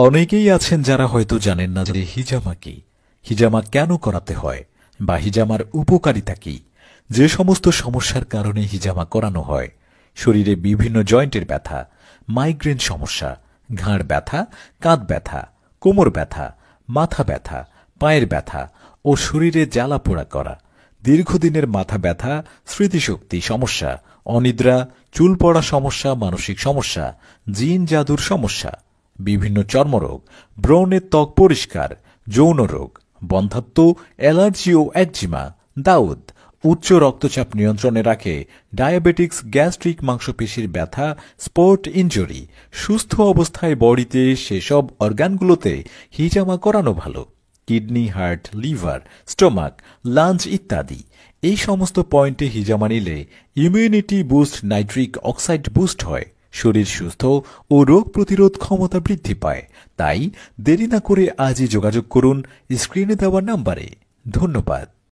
অনেকেই আছেন যারা হয়তো জানেন না যে হিজামা কি, হিজামা কেন করাতে হয় বা হিজামার উপকারিতা কি। যে সমস্ত সমস্যার কারণে হিজামা করানো হয়, শরীরে বিভিন্ন জয়েন্টের ব্যথা, মাইগ্রেন সমস্যা, ঘাড় ব্যথা, কাঁধ ব্যথা, কোমর ব্যথা, মাথা ব্যথা, পায়ের ব্যথা ও শরীরে জ্বালা পোড়া করা, দীর্ঘদিনের মাথা ব্যথা, স্মৃতিশক্তি সমস্যা, অনিদ্রা, চুল পড়া সমস্যা, মানসিক সমস্যা, জিন জাদুর সমস্যা, বিভিন্ন চর্মরোগ, ব্রণের ত্বক পরিষ্কার, যৌন রোগ, বন্ধ্যাত্ব, অ্যালার্জি ও একজিমা, দাউদ, উচ্চ রক্তচাপ নিয়ন্ত্রণে রাখে, ডায়াবেটিক্স, গ্যাস্ট্রিক, মাংসপেশির ব্যথা, স্পোর্ট ইনজুরি, সুস্থ অবস্থায় বডিতে সেসব অর্গানগুলোতে হিজামা করানো ভালো। Kidney, heart, liver, stomach, lunch ইত্যাদি। এই সমস্ত পয়েন্টে হিজামা নিলে immunity boost, nitric oxide boost হয়, শরীর সুস্থ ও রোগ প্রতিরোধ ক্ষমতা বৃদ্ধি পায়। তাই দেরি না করে আজই যোগাযোগ করুন স্ক্রিনে দেওয়া নাম্বারে। ধন্যবাদ।